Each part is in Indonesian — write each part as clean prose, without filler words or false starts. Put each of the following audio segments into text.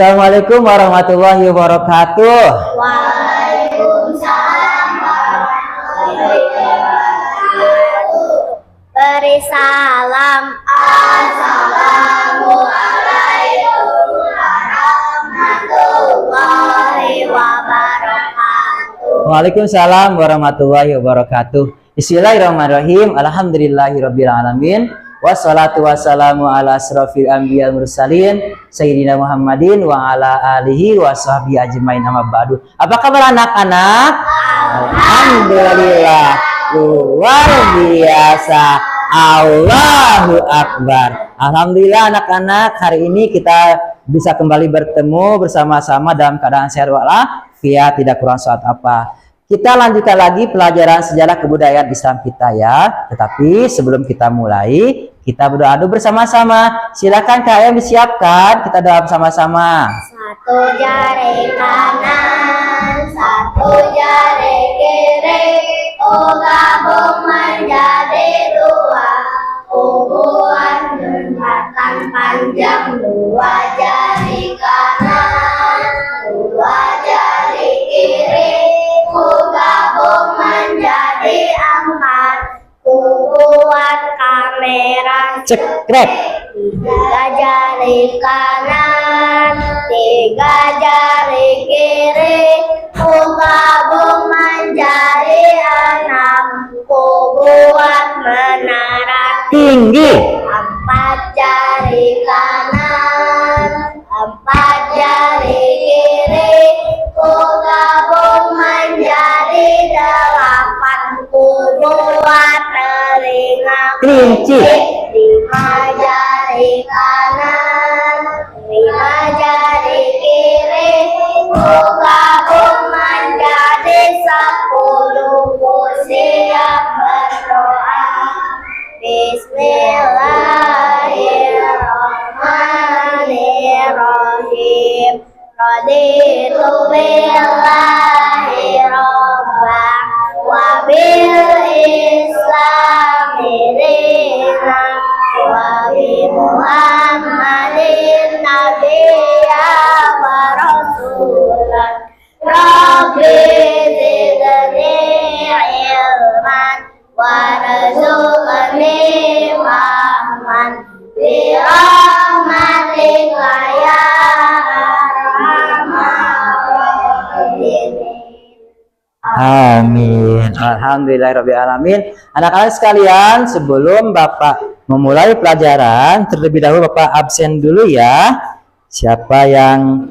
Assalamualaikum warahmatullahi wabarakatuh. Waalaikumsalam warahmatullahi wabarakatuh. Beri salam. Assalamualaikum warahmatullahi wabarakatuh. Waalaikumsalam warahmatullahi wabarakatuh. Bismillahirrahmanirrahim. Alhamdulillahirabbil alamin. Wassalatu wassalamu ala asrofil anbiya mursalin Sayyidina Muhammadin wa ala alihi wa sahbihi ajmain amma ba'du. Apa kabar anak-anak? Alhamdulillah, luar biasa. Allahu Akbar. Alhamdulillah anak-anak, hari ini kita bisa kembali bertemu bersama-sama dalam keadaan sehat walafiat, tidak kurang suatu apa. Kita lanjutkan lagi pelajaran sejarah kebudayaan Islam kita ya. Tetapi sebelum kita mulai, kita berdoa dulu bersama-sama. Silakan kalian disiapkan, kita doa bersama-sama. Satu jari kanan, satu jari kiri, gabung menjadi dua. Buat jembatan panjang, dua jari kanan, dua jari kiri, gabung menjadi empat. Buat kamera Cekrek. tiga jari kanan, tiga jari kiri, gabung menjadi enam. Buat menara Tinggi. empat jari kanan, empat jari kiri, gabung menjadi delapan. Buat telinga Kelinci. lima jari kanan, lima jari kiri, gabung menjadi 10. Siap berdoa. Bismillahirrahmanirrahim. Raditu billahi rabbah wa bil islami dinan wa bi Muhammadin nabiyya wa rasulan. Rabbi zidni ilman warzuqni fahman bi rahmatika ya arhamar rahimin. Amin. Alhamdulillahirabbil alamin. Anak-anak sekalian, sebelum Bapak memulai pelajaran, terlebih dahulu Bapak absen dulu ya. Siapa yang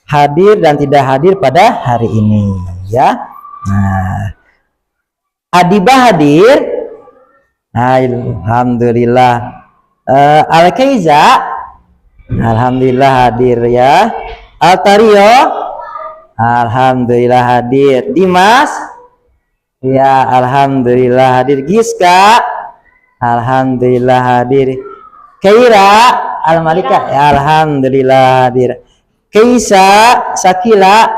hadir dan tidak hadir pada hari ini ya. Nah, Adibah hadir. Alhamdulillah. Al-Kaiza alhamdulillah hadir ya. Altario alhamdulillah hadir. Dimas ya alhamdulillah hadir. Giska alhamdulillah hadir. Kaira Al-Malika ya alhamdulillah hadir. Kaisa Sakila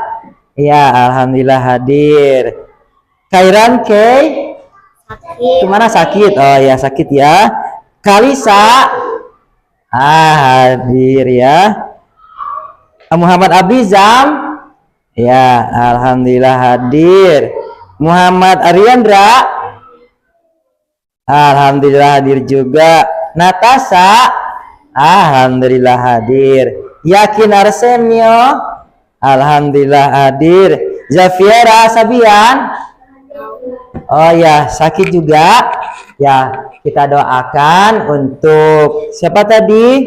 ya alhamdulillah hadir. Kairan Kay kemana sakit? Oh ya sakit ya. Kalisa hadir ya. Muhammad Abizam ya alhamdulillah hadir. Muhammad Ariandra alhamdulillah hadir juga. Natasha alhamdulillah hadir. Yakin Arsenio alhamdulillah hadir. Zafiera Sabian oh ya sakit juga ya, kita doakan untuk siapa tadi?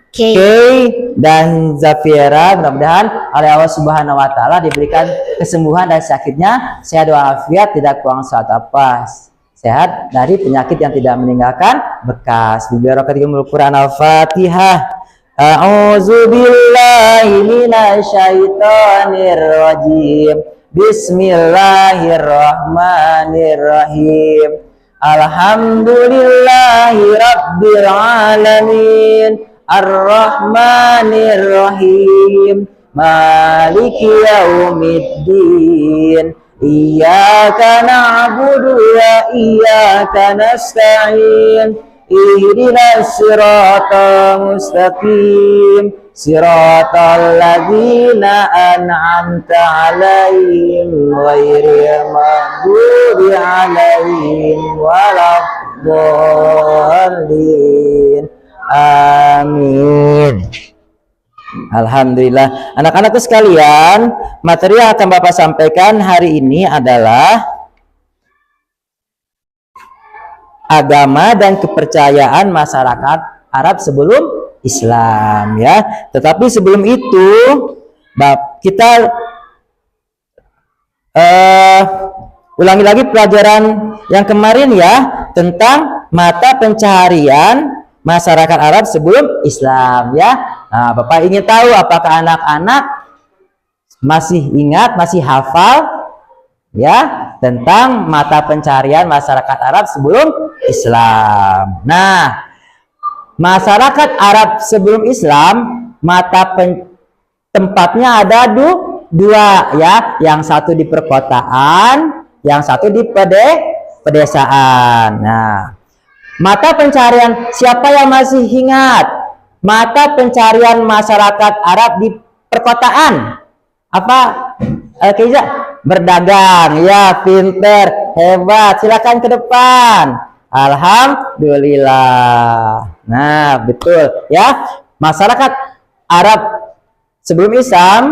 Kay dan Zafiera, mudah-mudahan oleh Allah Subhanahu wa taala diberikan kesembuhan dari sakitnya, sehat walafiat, tidak kurang suatu apa, sehat dari penyakit yang tidak meninggalkan bekas. Bismillahirrahmanirrahim. Quran Al-Fatihah. A'udzu billahi minasyaitonir rajim. Bismillahirrahmanirrahim. Alhamdulillahi rabbil alamin. Ar-Rahmanir-Rahim. Maliki yaumiddin. Iyyaka na'budu wa iyyaka nasta'in. Ihdinas siratal mustaqim. siratal ladzina an'amta 'alaihim ghairil maghdubi 'alaihim waladdallin. Amin. Alhamdulillah. Anak-anakku sekalian, materi yang akan Bapak sampaikan hari ini adalah agama dan kepercayaan masyarakat Arab sebelum Islam, ya. Tetapi sebelum itu, kita ulangi lagi pelajaran yang kemarin, ya, tentang mata pencaharian masyarakat Arab sebelum Islam, ya. Nah, Bapak ingin tahu apakah anak-anak masih ingat, masih hafal, ya, tentang mata pencaharian masyarakat Arab sebelum Islam. Nah, masyarakat Arab sebelum Islam, tempatnya ada dua, ya. Yang satu di perkotaan, yang satu di pedesaan. Nah, mata pencaharian, siapa yang masih ingat mata pencaharian masyarakat Arab di perkotaan? Apa, Keiza? Berdagang, ya, pinter, hebat. Silakan ke depan. Alhamdulillah. Nah, betul, ya. Masyarakat Arab sebelum Islam,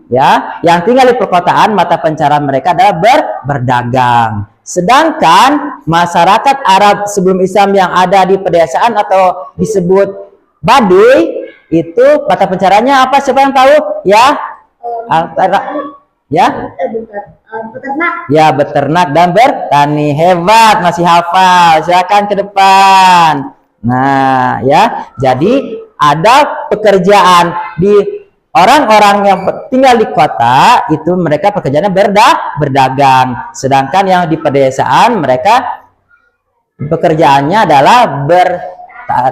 ya, yang tinggal di perkotaan, mata pencaharian mereka adalah berdagang. Sedangkan masyarakat Arab sebelum Islam yang ada di pedesaan atau disebut Baduy, itu mata pencahariannya apa? Siapa yang tahu? Ya, ya, Beternak. ya, beternak dan bertani. Hebat, masih hafal. Silakan ke depan. Nah, ya, jadi ada pekerjaan di orang-orang yang tinggal di kota, itu mereka pekerjaannya berdagang. Sedangkan yang di pedesaan mereka pekerjaannya adalah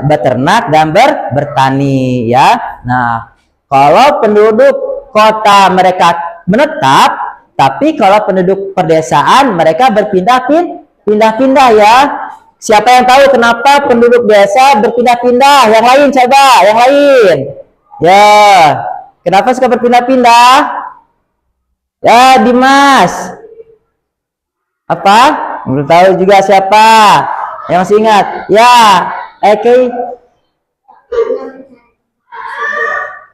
beternak dan bertani, ya. Nah, kalau penduduk kota mereka menetap, tapi kalau penduduk pedesaan mereka berpindah-pindah, ya. Siapa yang tahu kenapa penduduk desa berpindah-pindah? Yang lain coba, yang lain. Ya, kenapa suka berpindah-pindah? Ya, Dimas. Apa? Belum tahu juga siapa. Yang masih ingat? Ya, Eki.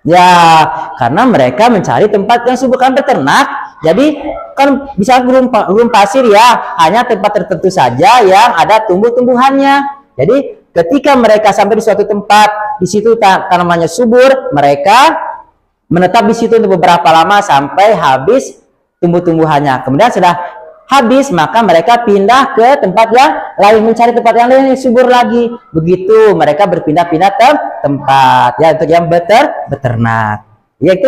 Ya, karena mereka mencari tempat yang subur, kan beternak. Jadi kan bisa gurun pasir, ya, hanya tempat tertentu saja yang ada tumbuh-tumbuhannya. Jadi ketika mereka sampai di suatu tempat, di situ tanamannya subur, mereka menetap di situ untuk beberapa lama sampai habis tumbuh-tumbuhannya. Kemudian sudah habis, maka mereka pindah ke tempat yang lain, mencari tempat yang lain yang subur lagi. Begitu mereka berpindah-pindah tempat, ya, untuk yang beternak. Ya,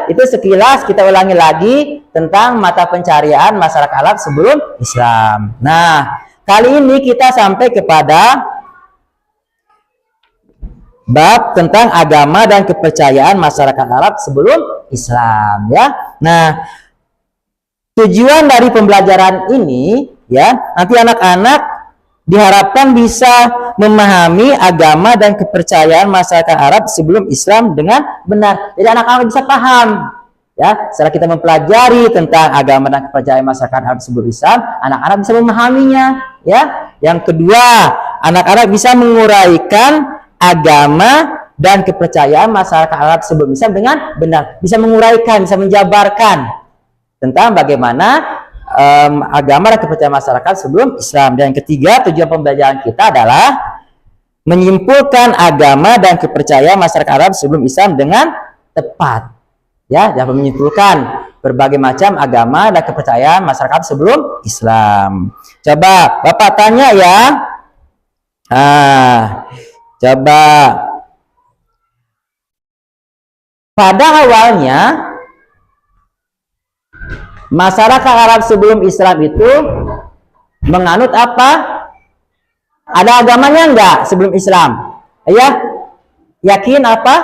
itu sekilas kita ulangi lagi tentang mata pencaharian masyarakat Arab sebelum Islam. Nah, kali ini kita sampai kepada bab tentang agama dan kepercayaan masyarakat Arab sebelum Islam, ya. Nah, tujuan dari pembelajaran ini, ya, nanti anak-anak diharapkan bisa memahami agama dan kepercayaan masyarakat Arab sebelum Islam dengan benar. Jadi anak-anak bisa paham, ya. Setelah kita mempelajari tentang agama dan kepercayaan masyarakat Arab sebelum Islam, anak-anak bisa memahaminya, ya. Yang kedua, anak-anak bisa menguraikan agama dan kepercayaan masyarakat Arab sebelum Islam dengan benar. Bisa menguraikan, bisa menjabarkan tentang bagaimana agama dan kepercayaan masyarakat sebelum Islam. Dan yang ketiga, tujuan pembelajaran kita adalah menyimpulkan agama dan kepercayaan masyarakat Arab sebelum Islam dengan tepat, ya, dan menyimpulkan berbagai macam agama dan kepercayaan masyarakat sebelum Islam. Coba Bapak tanya, ya. Coba pada awalnya masyarakat Arab sebelum Islam itu menganut apa? Ada agamanya enggak sebelum Islam? Ya, yakin apa?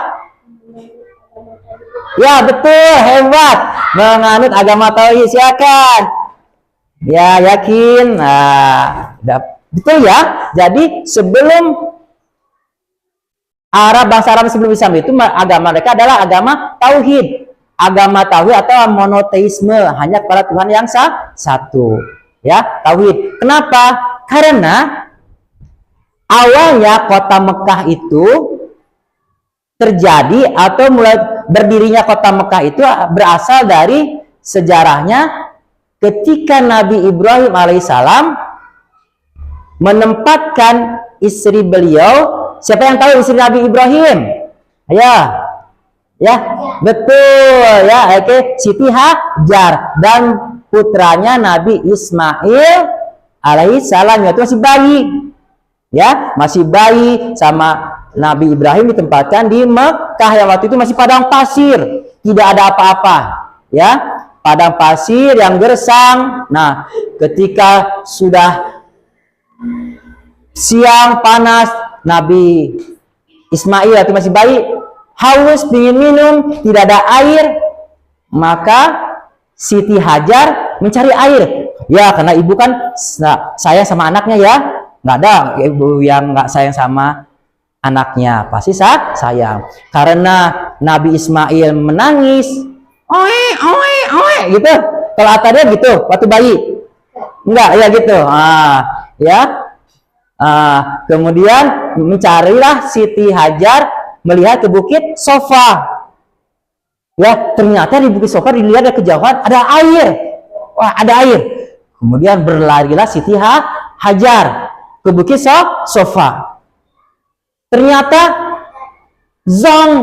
Ya, betul, hebat. Menganut agama tauhid, silakan. Ya, yakin. Nah, betul, ya. Jadi sebelum Arab, bangsa Arab sebelum Islam itu agama mereka adalah agama tauhid. Agama tauhid atau monoteisme, hanya kepada Tuhan yang satu. Ya, tauhid. Kenapa? Karena awalnya kota Mekah itu terjadi atau mulai berdirinya kota Mekah itu berasal dari sejarahnya ketika Nabi Ibrahim alaihissalam menempatkan istri beliau. Siapa yang tahu istri Nabi Ibrahim? Ya, betul ya. Oke, Siti Hajar dan putranya Nabi Ismail alaihissalam, itu masih bayi. Ya, masih bayi sama Nabi Ibrahim ditempatkan di Mekah yang waktu itu masih padang pasir, tidak ada apa-apa. Ya, padang pasir yang gersang. Nah, ketika sudah siang panas, Nabi Ismail itu masih bayi, haus, ingin minum, tidak ada air, maka Siti Hajar mencari air. Ya, karena ibu kan sayang sama anaknya ya, nggak ada ibu yang nggak sayang sama anaknya, pasti sayang. Karena Nabi Ismail menangis, oe, oe, oe, gitu. Kalau atarnya gitu, waktu bayi, enggak ya gitu. Ya. Kemudian mencarilah Siti Hajar melihat ke bukit Sofa. Ya, ternyata di bukit Sofa dilihat dari kejauhan ada air. Wah, ada air. Kemudian berlarilah Siti Hajar ke bukit Sofa. Ternyata zong,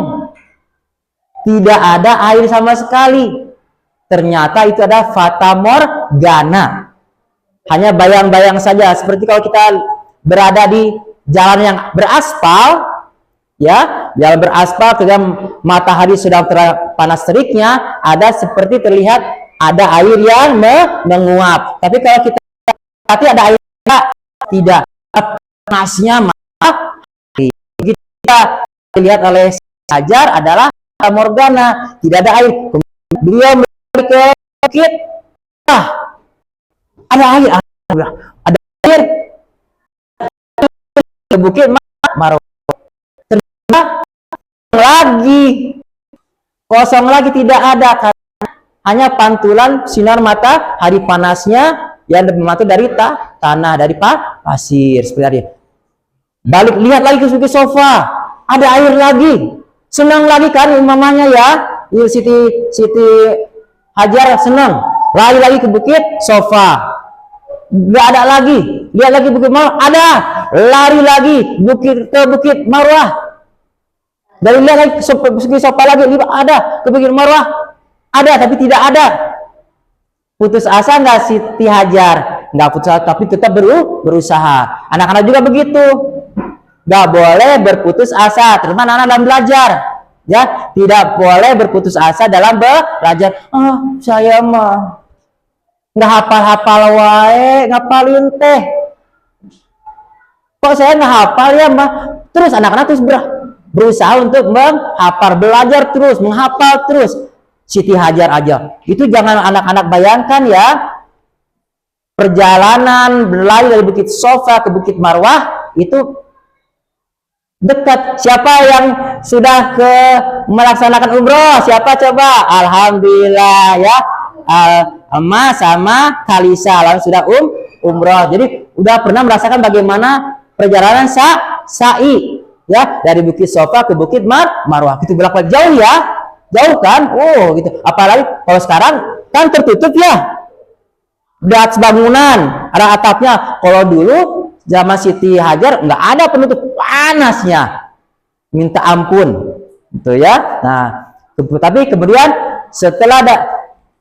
tidak ada air sama sekali. Ternyata itu ada fata morgana. Hanya bayang-bayang saja, seperti kalau kita berada di jalan yang beraspal, ya, jalan beraspal ketika matahari sedang panas teriknya, ada seperti terlihat ada air yang menguap. Tapi kalau kita berarti ada air tidak, panasnya matahari. Kita dilihat oleh Hajar adalah morgana, tidak ada air. Kemudian beliau kembali ke bukit, ada air, ada air. Ke bukit Marwah, ternyata lagi kosong lagi, tidak ada, karena hanya pantulan sinar matahari panasnya yang memantul dari tanah, dari pasir seperti itu. Balik lihat lagi ke bukit Sofa, ada air lagi, senang lagi kan mamanya ya, Siti Hajar senang, lari lagi ke bukit Sofa. Nggak ada lagi, lihat lagi bukit Marwah, ada, lari lagi ke bukit Marwah, dari lihat lagi bukit Sofa lagi, ada ke bukit Marwah, ada, tapi tidak ada. Putus asa nggak Siti Hajar? Nggak putus asa, tapi tetap berusaha. Anak-anak juga begitu, nggak boleh berputus asa, terutama anak-anak dalam belajar. Ya, tidak boleh berputus asa dalam belajar. Saya mah nggak hafal-hafal wae, ngapalin teh. Kok saya nggak hafal ya, Mbak? Terus anak-anak terus berusaha untuk menghafal, belajar terus, menghafal terus. Siti Hajar aja. Itu jangan anak-anak bayangkan ya. Perjalanan berlari dari bukit Sofa ke bukit Marwah itu dekat. Siapa yang sudah melaksanakan umroh? Siapa coba? Alhamdulillah ya. Emas sama Kalisa lalu sudah umroh, jadi udah pernah merasakan bagaimana perjalanan sa'i ya, dari bukit Sofa ke bukit Marwah. Itu berapa jauh ya, jauh kan, gitu. Apalagi kalau sekarang kan tertutup ya, di atas bangunan ada atapnya. Kalau dulu zaman Siti Hajar nggak ada penutup, panasnya minta ampun gitu ya. Nah, tapi kemudian setelah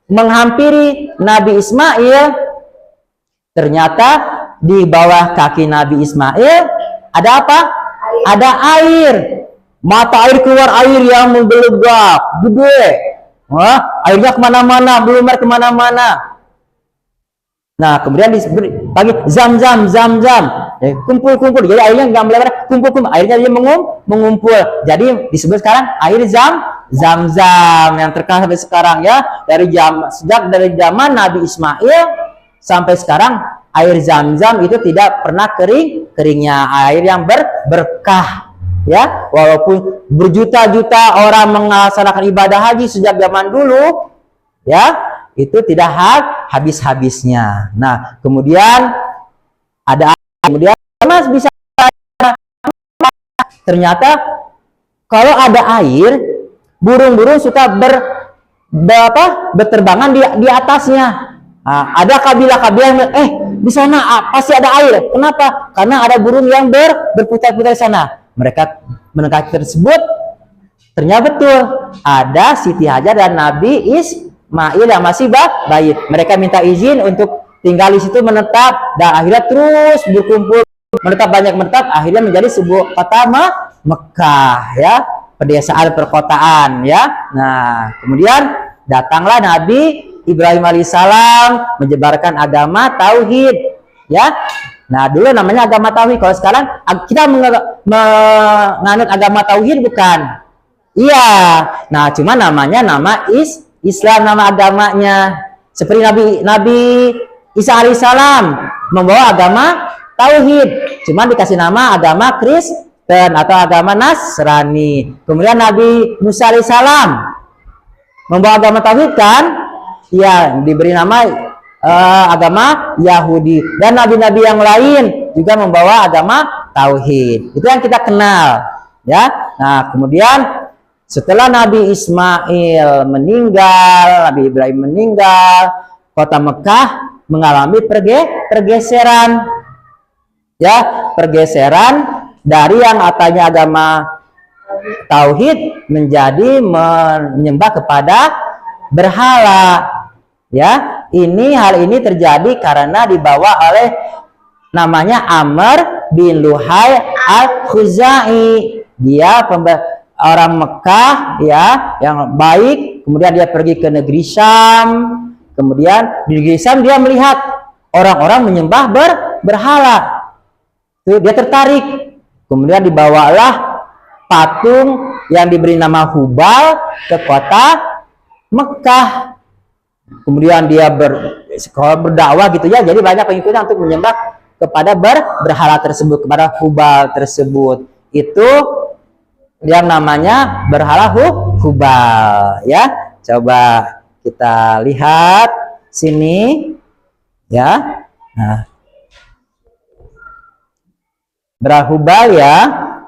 menghampiri Nabi Ismail, ternyata di bawah kaki Nabi Ismail ada apa? Ada air. Mata air keluar, air yang menggelegak, gede. Airnya kemana-mana, belum kemana-mana. Nah, kemudian dipanggil Zam-Zam, Zam-Zam. Kumpul-kumpul. Jadi airnya nggak melebar, kumpul-kumpul. Airnya dia mengumpul. Jadi disebut sekarang air Zam-Zam yang terkenal sampai sekarang ya. Sejak dari zaman Nabi Ismail sampai sekarang air Zam-Zam itu tidak pernah keringnya. Air yang berkah Ya, walaupun berjuta-juta orang melaksanakan ibadah haji sejak zaman dulu, ya, itu tidak habis-habisnya. Nah, kemudian Mas bisa, ternyata kalau ada air, burung-burung suka berterbangan di atasnya. Nah, ada kabilah-kabilah yang di sana pasti ada air. Kenapa? Karena ada burung yang berputar-putar di sana. Mereka mendekati tersebut, ternyata betul ada Siti Hajar dan Nabi Ismail yang masih bayi. Mereka minta izin untuk tinggal di situ menetap, dan akhirnya terus berkumpul menetap, akhirnya menjadi sebuah kota Mekah, ya, pedesaan perkotaan, ya. Nah, kemudian datanglah Nabi Ibrahim alaihissalam menyebarkan agama tauhid, ya. Nah, dulu namanya agama tauhid. Kalau sekarang kita menganut agama tauhid bukan? Iya. Nah, cuma namanya Islam, nama agamanya. Seperti Nabi Isa alaihissalam membawa agama tauhid, cuma dikasih nama agama Kristen atau agama Nasrani. Kemudian Nabi Musa alaihissalam membawa agama tauhid kan? Ya, diberi nama agama Yahudi, dan nabi-nabi yang lain juga membawa agama tauhid. Itu yang kita kenal, ya. Nah, kemudian setelah Nabi Ismail meninggal, Nabi Ibrahim meninggal, kota Mekah mengalami pergeseran, ya, pergeseran dari yang katanya agama tauhid menjadi menyembah kepada berhala, ya. Hal ini terjadi karena dibawa oleh namanya Amr bin Luhai al-Khuzai. Dia orang Mekah, ya, yang baik. Kemudian dia pergi ke negeri Syam. Kemudian di negeri Syam dia melihat orang-orang menyembah berhala. Itu dia tertarik. Kemudian dibawalah patung yang diberi nama Hubal ke kota Mekah. Kemudian dia berdakwah gitu, ya, jadi banyak pengikutnya untuk menyembah kepada berhala tersebut, kepada Hubal tersebut. Itu yang namanya berhala Hubal, ya. Coba kita lihat sini, ya. Nah, berhala Hubal, ya.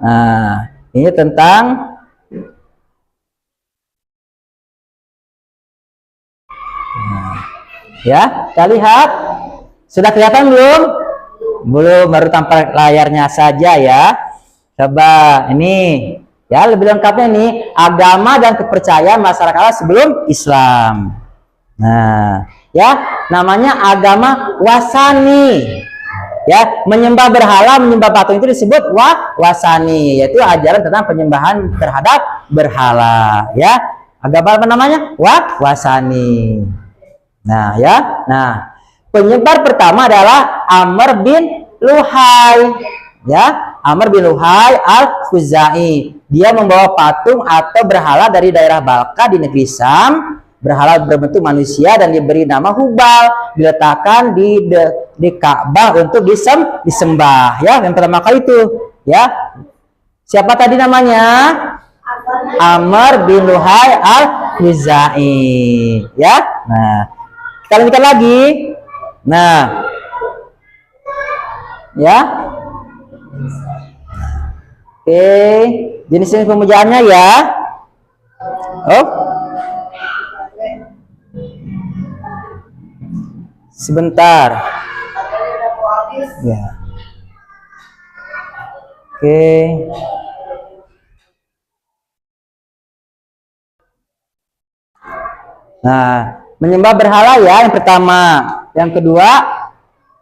Nah, ini tentang ya, kita lihat. Sudah kelihatan belum? Belum, baru tampak layarnya saja, ya. Coba ini, ya, lebih lengkapnya nih, agama dan kepercayaan masyarakat sebelum Islam. Nah, ya, namanya agama wasani. Ya, menyembah berhala, menyembah patung itu disebut wasani, yaitu ajaran tentang penyembahan terhadap berhala, ya. Agama apa namanya? Wasani. Nah, ya. Nah, penyebar pertama adalah Amr bin Luhai, ya. Amr bin Luhai al-Khuzai. Dia membawa patung atau berhala dari daerah Balka di negeri Syam. Berhala berbentuk manusia dan diberi nama Hubal, diletakkan di Ka'bah untuk disembah, ya. Yang pertama kali itu, ya. Siapa tadi namanya? Amr bin Luhai al-Khuzai, ya. Nah, kita lanjutkan lagi. Nah, ya. Oke, jenis-jenis pemujaannya, ya. Oh, sebentar. Ya. Oke. Nah, menyembah berhala, ya, yang pertama. Yang kedua,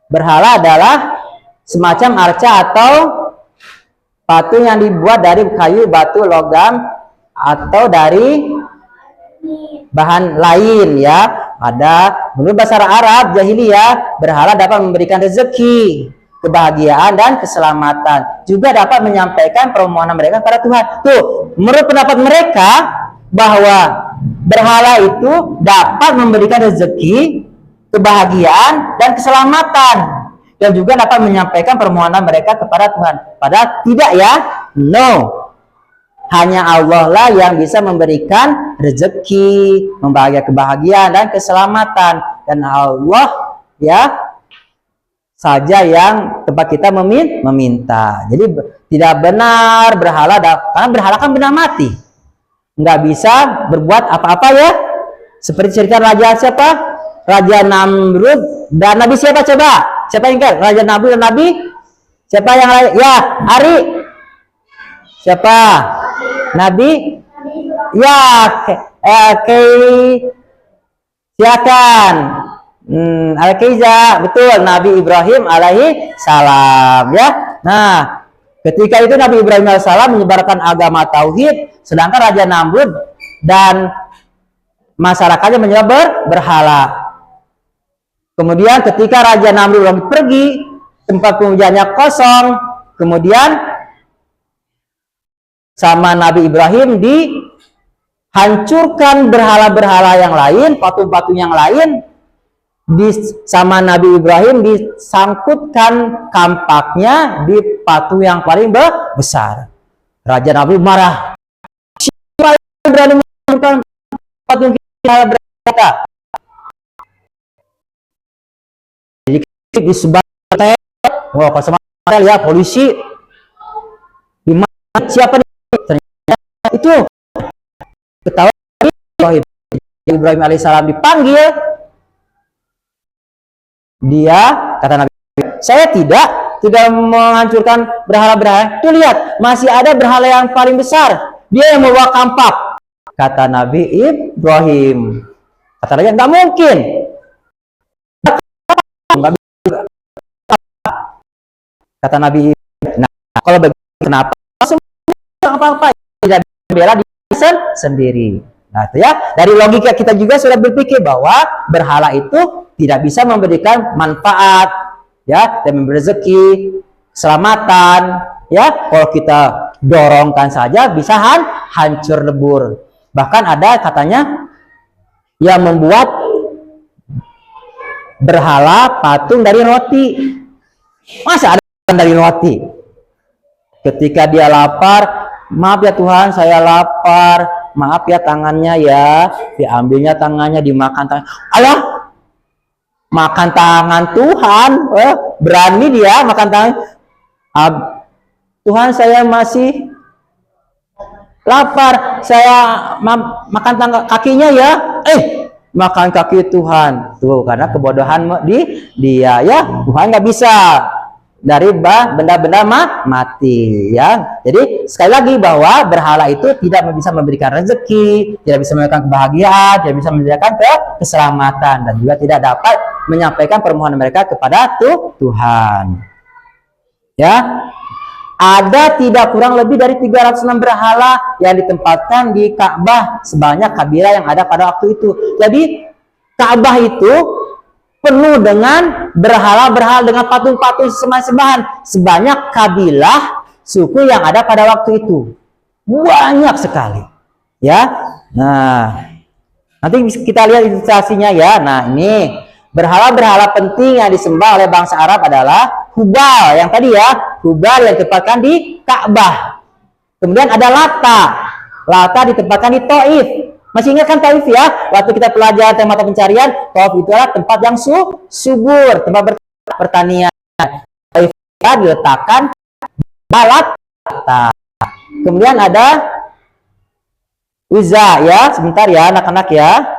berhala adalah semacam arca atau patung yang dibuat dari kayu, batu, logam, atau dari bahan lain, ya. Menurut bahasa Arab jahiliyah, berhala dapat memberikan rezeki, kebahagiaan, dan keselamatan. Juga dapat menyampaikan permohonan mereka kepada Tuhan. Tuh, menurut pendapat mereka bahwa berhala itu dapat memberikan rezeki, kebahagiaan, dan keselamatan, dan juga dapat menyampaikan permohonan mereka kepada Tuhan. Padahal tidak, ya. No. Hanya Allah lah yang bisa memberikan rezeki, kebahagiaan dan keselamatan. Dan Allah ya saja yang tempat kita meminta. Jadi tidak benar berhala, karena berhala kan benda mati, nggak bisa berbuat apa-apa ya. Seperti cerita raja siapa? Raja Namrud dan Nabi siapa coba? Siapa yang ingat? Raja Namrud dan Nabi siapa yang lain? Ya, Ari. Siapa? Nabi? Ya, silakan. Al-Kaiza, betul, Nabi Ibrahim alaihi salam ya. Nah, ketika itu Nabi Ibrahim alaihi salam menyebarkan agama tauhid, sedangkan Raja Namrud dan masyarakatnya menyembah berhala. Kemudian ketika Raja Namrud lagi pergi, tempat pujiannya kosong, kemudian sama Nabi Ibrahim dihancurkan berhala-berhala yang lain, patung-patung yang lain, sama Nabi Ibrahim disangkutkan kampaknya di patung yang paling besar. Raja Nabi marah. Siapa yang berani mengangkutkan patung kita? Jadi disebar wah pas ya polisi. Di mana siapa nih? Ternyata itu ketahuan Ibrahim alaihissalam dipanggil. Dia kata Nabi, saya tidak menghancurkan berhala-berhala. Tuh lihat, masih ada berhala yang paling besar. Dia yang membawa kampak. Kata Nabi Ibrahim. Kata Raja, nggak mungkin. Kata Nabi, nah kalau begitu kenapa? Apa-apa tidak bela diri sendiri. Nah itu ya, dari logika kita juga sudah berpikir bahwa berhala itu tidak bisa memberikan manfaat ya, dan memberi rezeki, keselamatan ya. Kalau kita dorongkan saja bisa hancur lebur. Bahkan ada katanya yang membuat berhala patung dari roti. Masa ada dari roti? Ketika dia lapar, maaf ya Tuhan, saya lapar. Maaf ya tangannya ya, diambilnya tangannya, dimakan tangan. Allah, makan tangan Tuhan, berani dia makan tangan. Tuhan saya masih lapar, saya makan tangan kakinya ya. Makan kaki Tuhan. Tuh, karena kebodohan dia ya. Tuhan nggak bisa dari benda-benda mati ya. Jadi sekali lagi bahwa berhala itu tidak bisa memberikan rezeki, tidak bisa memberikan kebahagiaan, tidak bisa memberikan keselamatan, dan juga tidak dapat menyampaikan permohonan mereka kepada Tuhan. Ya. Ada tidak kurang lebih dari 306 berhala yang ditempatkan di Ka'bah sebanyak kabilah yang ada pada waktu itu. Jadi Ka'bah itu penuh dengan berhala-berhala, dengan patung-patung sembahan sebanyak kabilah suku yang ada pada waktu itu. Banyak sekali. Ya. Nah, nanti kita lihat ilustrasinya ya. Nah, ini berhala-berhala penting yang disembah oleh bangsa Arab adalah Hubal yang tadi ya, Hubal yang ditempatkan di Ka'bah. Kemudian ada Lata. Lata ditempatkan di Taif. Masih ingat kan Taif ya? Waktu kita pelajari mata pencarian, Taif itu adalah tempat yang subur, tempat pertanian. Taif diletakkan Balat. Kemudian ada Uzza ya, sebentar ya anak-anak ya.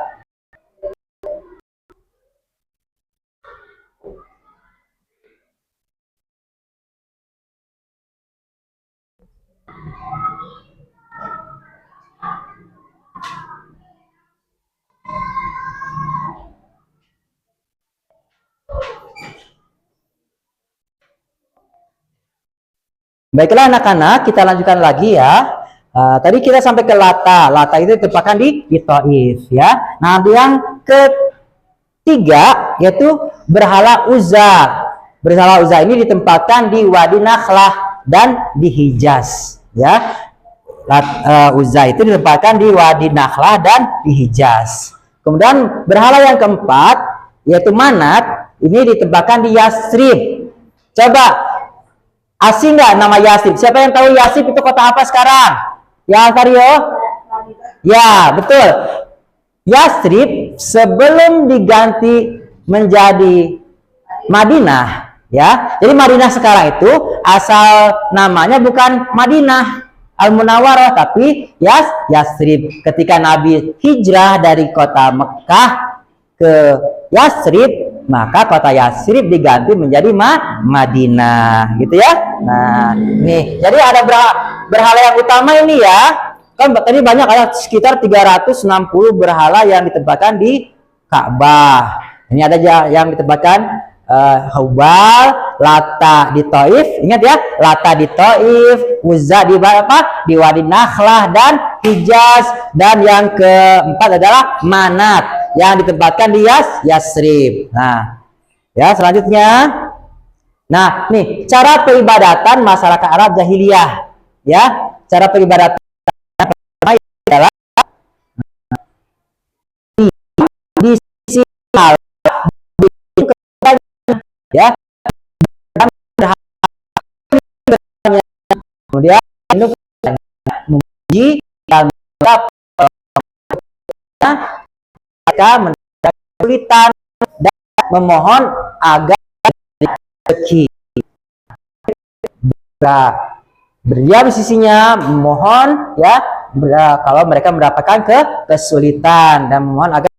Baiklah anak-anak, kita lanjutkan lagi ya. Tadi kita sampai ke Lata. Lata itu ditempatkan di Taif ya. Nah, yang ketiga yaitu berhala Uzza. Berhala Uzza ini ditempatkan di Wadi Nakhlah dan di Hijaz ya. Uzza itu ditempatkan di Wadi Nakhlah dan di Hijaz. Kemudian berhala yang keempat yaitu Manat, ini ditempatkan di Yasrib. Coba asing nggak nama Yasrib? Siapa yang tahu Yasrib itu kota apa sekarang? Ya, Karyo? Ya, betul. Yasrib sebelum diganti menjadi Madinah, ya. Jadi Madinah sekarang itu asal namanya bukan Madinah Al-Munawwarah, tapi Yasrib. Ketika Nabi hijrah dari kota Mekah ke Yasrib, maka kota Yasrib diganti menjadi Madinah, gitu ya. Nah, nih, jadi ada berhala yang utama ini ya. Kan tadi banyak, ada sekitar 360 berhala yang ditempatkan di Ka'bah. Ini ada yang ditempatkan Hubal, Lata di Taif. Ingat ya, Lata di Taif, Uzza di apa? Di Wadi Nakhlah dan Hijaz, dan yang keempat adalah Manat yang ditempatkan di Yasrib. Nah, ya selanjutnya. Nah, nih cara peribadatan masyarakat Arab jahiliyah, ya. Cara peribadatan adalah di sisi ya, kemudian memuji dan mereka mendapat kesulitan dan memohon agar rezeki. Berdiam di sisinya, memohon ya, kalau mereka mendapatkan kesulitan dan memohon agar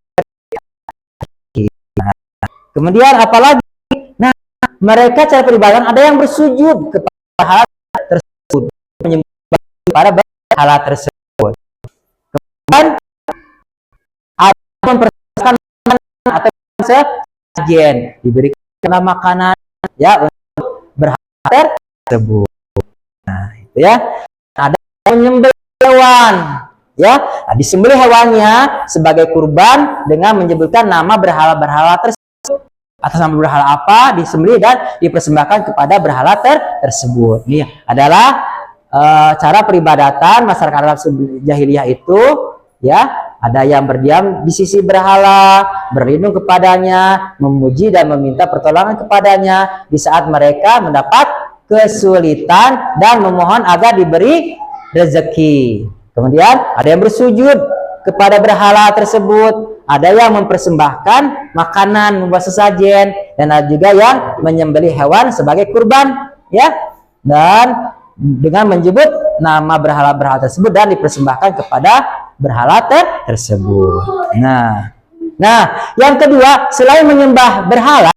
kemudian apalagi, nah mereka cara peribadatan ada yang bersujud kepada berhala tersebut, menyembah kepada berhala tersebut. Kemudian ada mempersembahkan atau sesajen, diberikan makanan ya untuk berhala tersebut. Nah itu ya, ada menyembelih hewan ya, nah, disembelih hewannya sebagai kurban dengan menyebutkan nama berhala-berhala tersebut. Atas nama berhala apa disembelih dan dipersembahkan kepada berhala tersebut. Ini adalah cara peribadatan masyarakat Arab jahiliyah itu ya. Ada yang berdiam di sisi berhala, berlindung kepadanya, memuji dan meminta pertolongan kepadanya di saat mereka mendapat kesulitan dan memohon agar diberi rezeki. Kemudian ada yang bersujud kepada berhala tersebut, ada yang mempersembahkan makanan, membuat sesajen, dan ada juga yang menyembelih hewan sebagai kurban ya, dan dengan menyebut nama berhala-berhala tersebut dan dipersembahkan kepada berhala tersebut. Nah, yang kedua, selain menyembah berhala,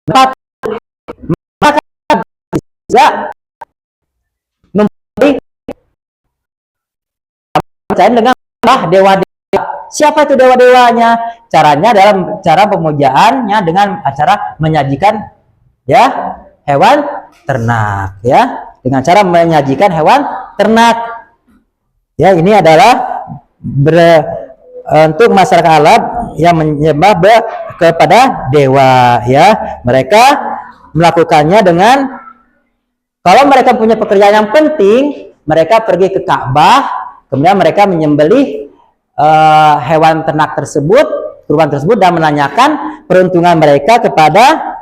maka bisa memberi dengan dewa-dewa. Siapa itu dewa-dewanya? Caranya dalam cara pemujaannya dengan acara menyajikan ya hewan ternak ya, dengan cara menyajikan hewan ternak ya. Ini adalah untuk masyarakat Arab yang menyembah kepada dewa ya. Mereka melakukannya dengan, kalau mereka punya pekerjaan yang penting, mereka pergi ke Ka'bah, kemudian mereka menyembelih hewan ternak tersebut, kurban tersebut, dan menanyakan peruntungan mereka kepada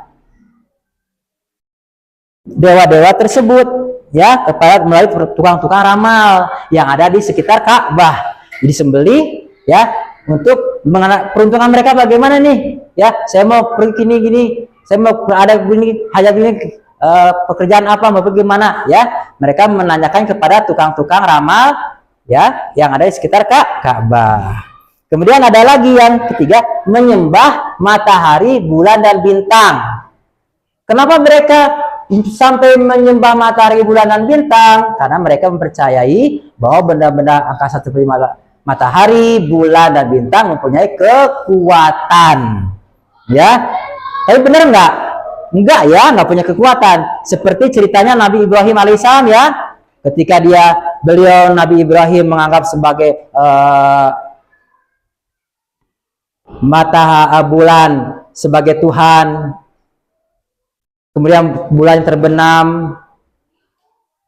dewa-dewa tersebut ya, kepada melalui tukang-tukang ramal yang ada di sekitar Ka'bah. Disembelih ya untuk mengenai peruntungan mereka bagaimana nih ya, saya mau pergi gini, saya mau ada gini, hajat gini, pekerjaan apa, mau bagaimana ya, mereka menanyakan kepada tukang-tukang ramal ya yang ada di sekitar Ka'bah. Kemudian ada lagi yang ketiga, menyembah matahari, bulan, dan bintang. Kenapa mereka sampai menyembah matahari, bulan, dan bintang? Karena mereka mempercayai bahwa benda-benda angkasa seperti matahari, bulan, dan bintang mempunyai kekuatan ya. Tapi benar nggak? Enggak ya, nggak punya kekuatan. Seperti ceritanya Nabi Ibrahim alaihissalam ya, ketika Nabi Ibrahim menganggap sebagai bulan sebagai Tuhan, kemudian bulan terbenam,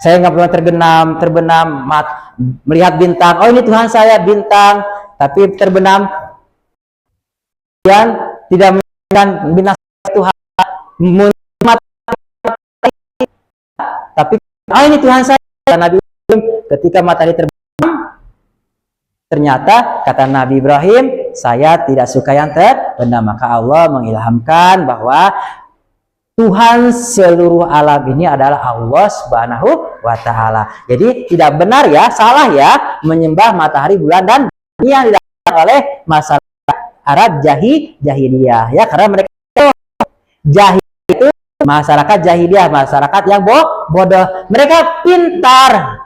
saya nggak pernah terbenam melihat bintang, oh ini Tuhan saya bintang, tapi terbenam, dan tidak menginginkan bintang Tuhan, tapi oh ini Tuhan saya. Nabi ketika matahari terbenam, ternyata kata Nabi Ibrahim, saya tidak suka yang terbenam. Maka Allah mengilhamkan bahwa Tuhan seluruh alam ini adalah Allah Subhanahu wa Ta'ala. Jadi tidak benar ya, salah ya menyembah matahari, bulan, dan ini yang dilakukan oleh masyarakat Arab jahiliyah ya, karena mereka jahil itu masyarakat jahiliyah, masyarakat yang bodoh. Mereka pintar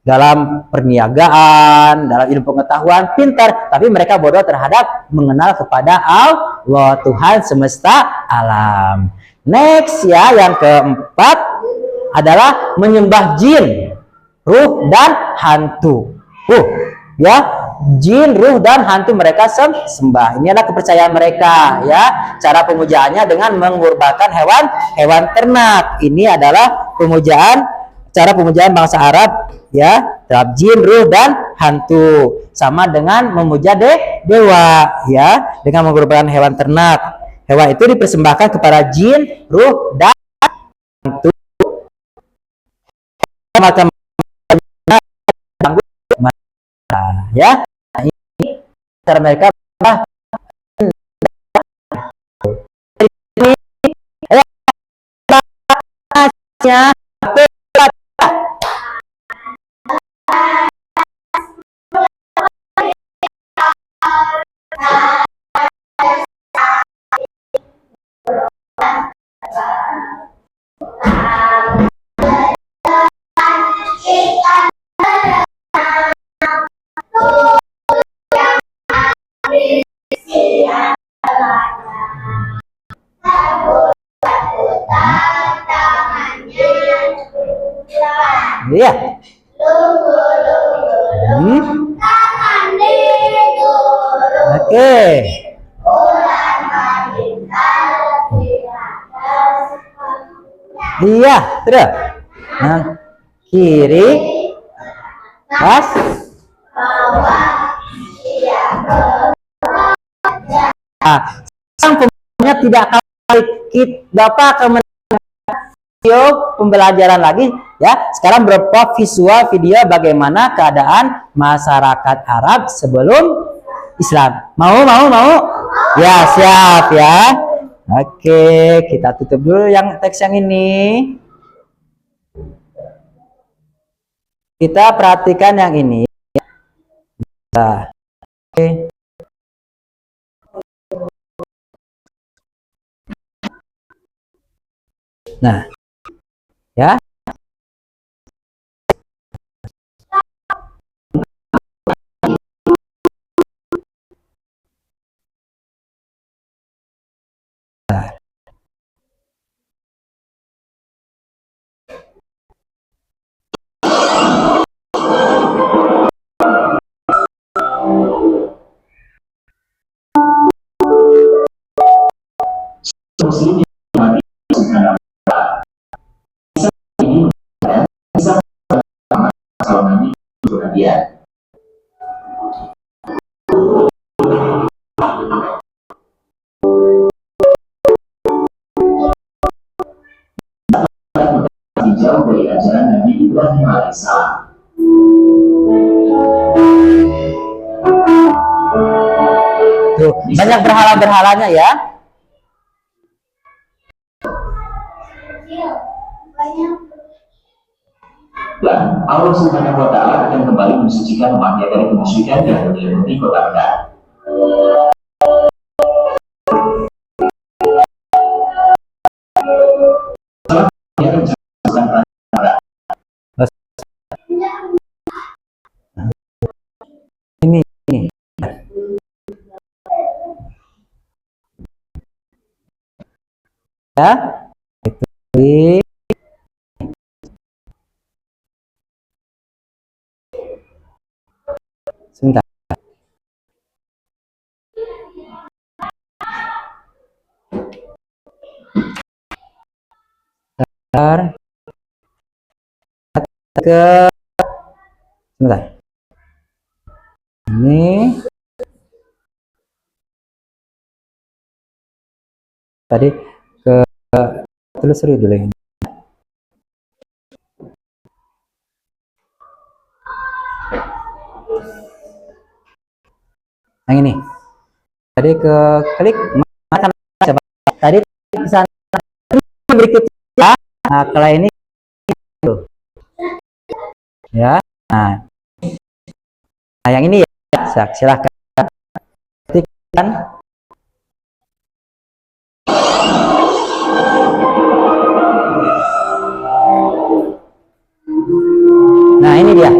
dalam perniagaan, dalam ilmu pengetahuan, pintar, tapi mereka bodoh terhadap mengenal kepada Allah, Tuhan semesta alam. Next ya, yang keempat adalah menyembah jin, ruh, dan hantu. Ya, jin, ruh, dan hantu mereka sembah. Ini adalah kepercayaan mereka ya. Cara pemujaannya dengan mengorbankan hewan ternak. Ini adalah cara pemujaan bangsa Arab ya, terhadap jin, ruh, dan hantu. Sama dengan memuja dewa ya, dengan mengorbankan hewan ternak. Hewan itu dipersembahkan kepada jin, ruh, dan hantu. Macam ya. Nah, ini cara mereka iya. Oke. Iya, terus. Nah, kiri, pas, nah, sang pembuatnya tidak akan Bapak akan video pembelajaran lagi ya. Sekarang berupa visual video bagaimana keadaan masyarakat Arab sebelum Islam. Mau? Ya, siap ya. Oke, kita tutup dulu yang teks yang ini. Kita perhatikan yang ini. Nah, oke. Nah, ya. Muslim yang bisa kalau nanti dia jauh dari ajaran Nabi Ibrahim alaihissalam. Tuh, banyak berhala-berhalanya ya. Dan Allah Subhanahu wa Ta'ala akan kembali mensucikan umatnya dari kemusyrikan dan menyelimuti kota Mekah. Ini ya, itu sebentar. Sebentar. Ini tadi ke telusuri dulu ini. Yang ini. Tadi ke klik mana coba. Tadi ke sana berikutnya. Nah, kalau ini ya. Nah, yang ini ya. Silahkan ketikkan. Nah, ini dia.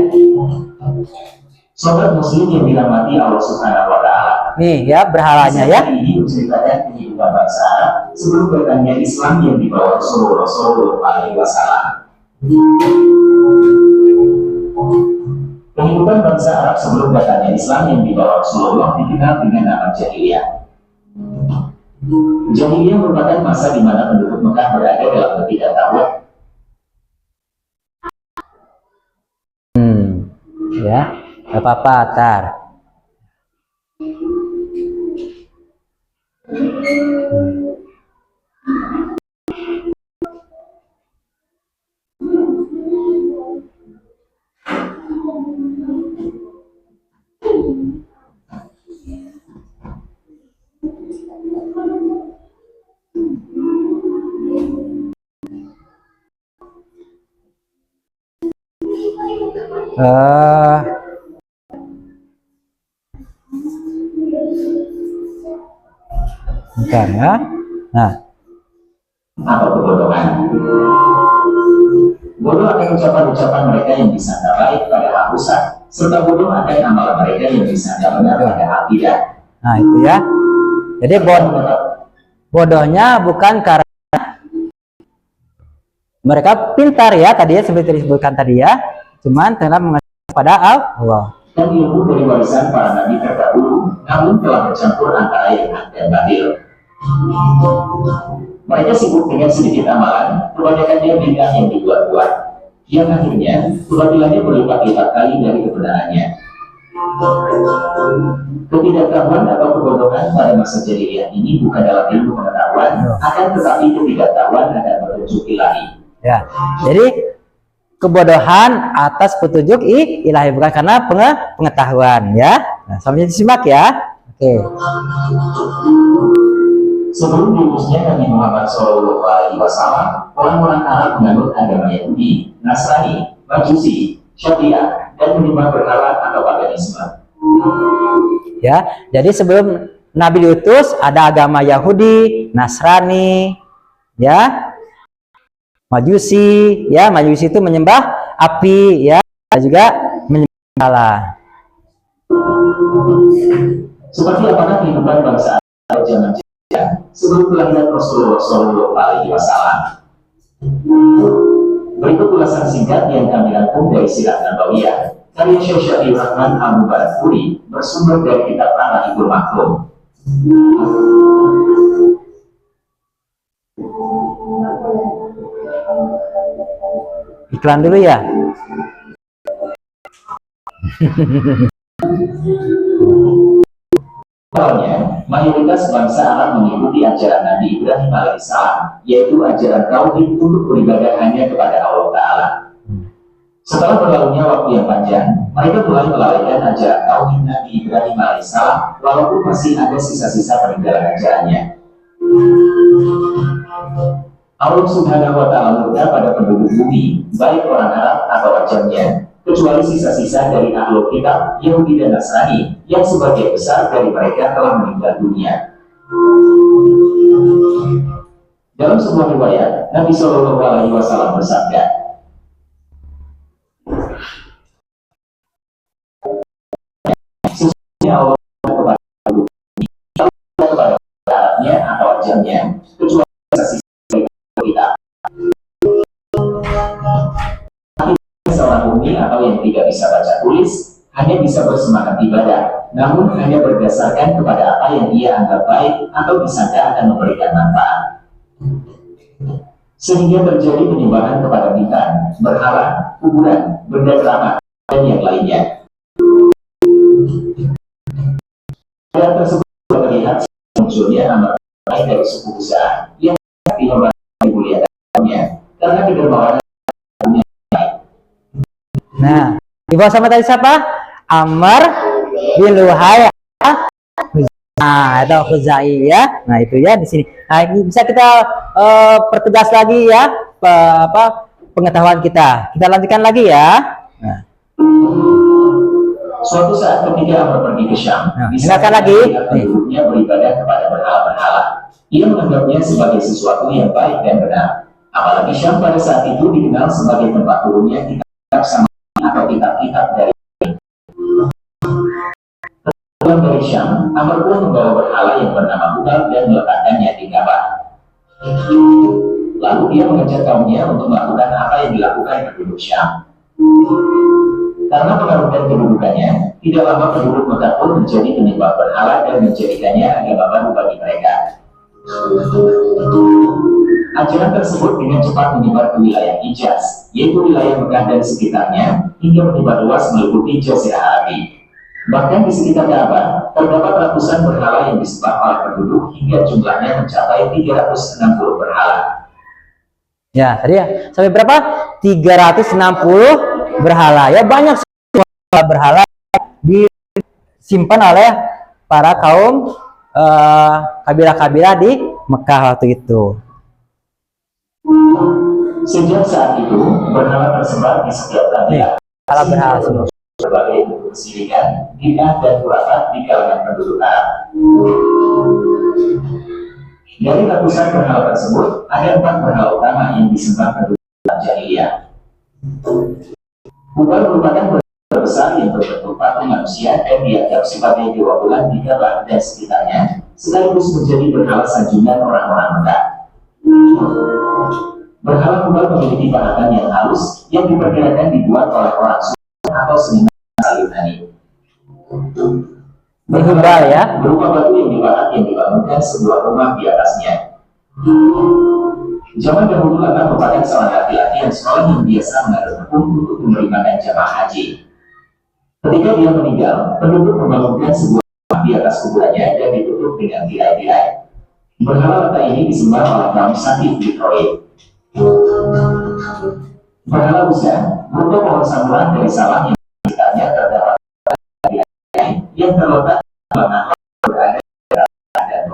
Sobat muslim yang dirahmati Allah Subhanahu wa taala. Nih ya berhalanya ya. Ini menceritakan kehidupan bangsa Arab sebelum datangnya Islam yang dibawa Rasulullah Shallallahu Alaihi Wasallam. Kehidupan bangsa Arab sebelum datangnya Islam yang dibawa Rasulullah dikenal dengan nama jahiliyah. Jahiliyah merupakan masa di mana penduduk Mekah berada dalam ketidaktahuan. Ya, gak apa-apa, tar. Bentar ya. Nah, Atau kebodohan. Bodoh akan ucapan-ucapan mereka yang disangka baik pada hal rusak, serta bodoh akan amalan mereka yang disangka benar pada hal tidak. nah itu ya. Jadi bodohnya bukan karena mereka pintar ya tadi ya, seperti disebutkan tadi ya, cuman karena mengasihi pada Allah. Dan ilmu dari warisan para nabi terdahulu, namun telah bercampur antara yang hak dan batil. Mereka sibuk dengan sedikit amalan, kebanyakannya bid'ah yang dibuat-buat, yang akhirnya kebatilannya berlipat-lipat kali dari kebenarannya. Ketidaktahuan atau kebodohan pada masa jahiliyah ini bukan dalam ilmu pengetahuan, akan tetapi ketidaktahuan akan petunjuk ilahi. Ya, jadi kebodohan atas petunjuk ilahi bukan karena pengetahuan ya. Nah, sambil disimak ya. Oke. Sebelum diutusnya Nabi Muhammad SAW, orang-orang Arab menganut agama Yahudi, Nasrani, Majusi, Syiah, dan menyembah berhala atau paganisme. Ya, jadi sebelum Nabi diutus ada agama Yahudi, Nasrani, ya, Majusi, ya, Majusi itu menyembah api, ya, dan juga menyembah berhala. Seperti apakah kehidupan bangsa Arab zaman jahiliyah sebelum kelahiran Rasulullah SAW? Berikut ulasan singkat yang kami rangkum dari Sirah Nabawiyah karya Syekh Syarif Rahman Abu Barakuri bersumber dari kitab Al-Rahibul Makhlum. Iklan dulu ya. Awalnya, mayoritas bangsa Arab mengikuti ajaran Nabi Ibrahim alaihissalam, yaitu ajaran tauhid untuk beribadah hanya kepada Allah Ta'ala. Setelah berlalunya waktu yang panjang, mereka mulai melalaikan ajaran tauhid Nabi Ibrahim alaihissalam, walaupun masih ada sisa-sisa peninggalan ajarannya. Allah Subhanahu wa Ta'ala murka pada penduduk bumi, baik orang Arab atau ajamnya, kecuali sisa-sisa dari ahlul kitab, Yahudi dan Nasrani, yang sebagian besar dari mereka telah meninggal dunia. Dalam sebuah riwayat, Nabi Shallallahu Alaihi Wasallam bersabda, "Sesungguhnya Allah kepada penduduk bumi, kepada Arabnya atau ajamnya, kecuali sisa-sisa dari ahlul kitab." Seorang ummi atau yang tidak bisa baca tulis hanya bisa bersemangat ibadah, namun hanya berdasarkan kepada apa yang ia anggap baik atau disangka akan memberikan manfaat, sehingga terjadi penyembahan kepada bintang, berhala, kuburan, benda keramat, dan yang lainnya. Hal tersebut terlihat munculnya nama lain dari suku Buza yang dihormati dimuliakannya karena kedermawanan. Nah, dibawa sama tadi siapa? Amr bin Luhai Nah, itu khuzai ya. Nah, itu ya di sini. Nah, ini bisa kita pertegas lagi ya pengetahuan kita. Kita lanjutkan lagi ya. Nah, Suatu saat ketika Amr pergi ke Syam, silakan lagi. penduduknya beribadah kepada berhala-berhala. Ia menganggapnya sebagai sesuatu yang baik dan benar. Apalagi Syam pada saat itu dikenal sebagai tempat turunnya kitab sama atau kitab-kitab dari dari Syam. Amr pun membawa berhala yang bernama Hubal dan meletakkannya di Ka'bah. Lalu dia mengajak kaumnya untuk melakukan apa yang dilakukan penduduk Syam. Karena pengaruh dan kedudukannya, tidak lama penduduk Mekah pun menjadi penyembah berhala dan menjadikannya agama baru bagi mereka. Ajaran tersebut dengan cepat menyebar ke wilayah Hijaz, yaitu wilayah Mekah dan sekitarnya, hingga menyebar luas meliputi Jazirah Arabi. Bahkan di sekitar Ka'bah, terdapat ratusan berhala yang disembah oleh penduduk hingga jumlahnya mencapai 360 berhala. Ya, tadi ya. Sampai berapa? 360 berhala. Ya, banyak berhala disimpan oleh para kaum kabilah-kabilah di Mekah waktu itu. Sejak saat itu, berhala tersebar di setiap kabilah. Kalau berhala semua. Berbagai bentuk kesirikan, bid'ah dan khurafat di kalangan penduduk Arab. Dari ratusan berhala tersebut, ada 4 berhala utama yang disembah penduduk jahiliyah. Hubal merupakan berhala besar yang berbentuk patung manusia dan dianggap sebagai dewa bulan di Ka'bah dan sekitarnya, sekaligus menjadi berhala sanjungan orang-orang Mekah. Berhala Hubal memiliki pahatan yang halus yang diperkirakan dibuat oleh orang suku atau seniman asal Yunani. Hubal ya, berupa batu yang dibakar yang dibangunkan sebuah rumah di atasnya. Zaman dahulu Lata merupakan seorang laki-laki yang soleh yang biasa mengatur hukum untuk menerima jamaah haji. Ketika dia meninggal, penduduk membangunkan sebuah rumah di atas kuburannya dan ditutup dengan tirai-tirai. Berhala Lata ini disembah oleh kaum Sakif di Troy. Berhala Uzza berupa pohon samuran dari Salam yang sekitarnya terdapat yang terletak berada dan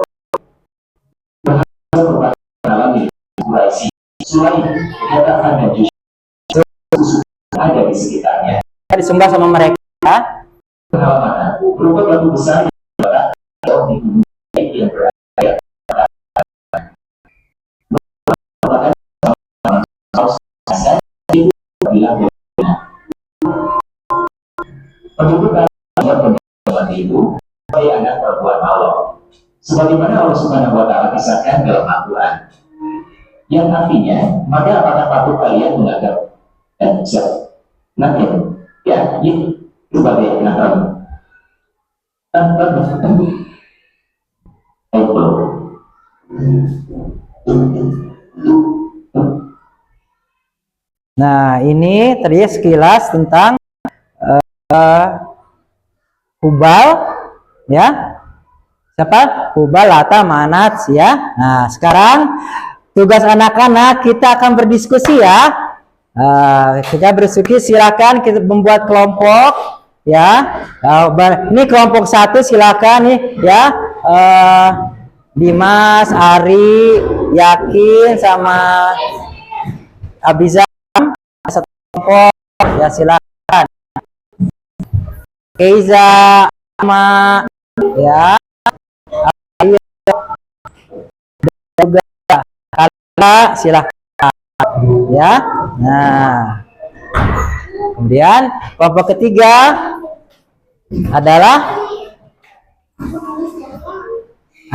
berhala merupakan berhala milik Quraisy. Selain dikatakan dan ada di sekitarnya. disembah sama mereka. Berhala mana berupa batu besar yang terletak jauh di gunung yang berada penduduk yang berdoa itu sebagai anak perempuan Allah, sebagaimana Allah Subhanahu wa Ta'ala kisahkan dalam Al-Quran, yang artinya, maka apakah patut kalian menganggap dan bisa nanti ya ini sebagai anak Nah, ini tadi sekilas tentang Hubal ya. Siapa? Hubal, Lata, Manat ya. Nah, sekarang tugas anak-anak kita akan berdiskusi ya. Kita berdiskusi, silakan kita membuat kelompok ya. Ini kelompok 1 silakan nih ya. Dimas, Ari, Yakin sama Abizam satu kelompok ya, silakan. Keiza sama ya, juga Kala silakan ya. Nah, kemudian kelompok ketiga adalah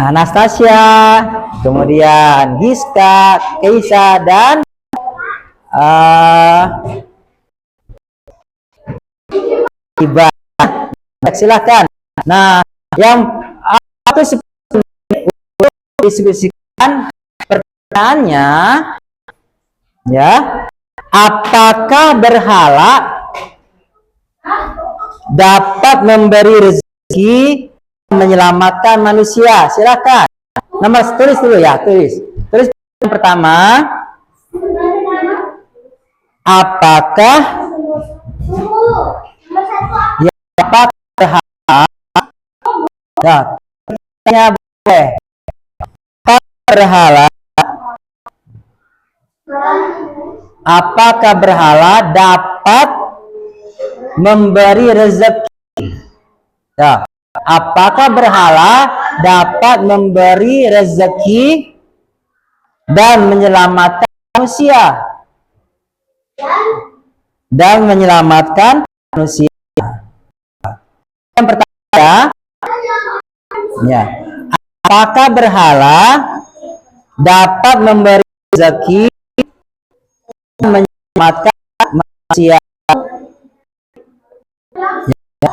Anastasia, kemudian Giska, Keisa dan Iba. Silakan. Nah, yang aku diskusikan pertanyaannya ya, apakah berhala dapat memberi rezeki menyelamatkan manusia? Silakan. Nomor tulis dulu ya, tulis yang pertama, apakah ya, apakah berhala ya, Tanya boleh. Apakah berhala dapat memberi rezeki? Ya. Apakah berhala dapat memberi rezeki dan menyelamatkan manusia? Dan menyelamatkan manusia. Yang pertama, ya. Apakah berhala dapat memberi rezeki dan menyelamatkan manusia? Ya.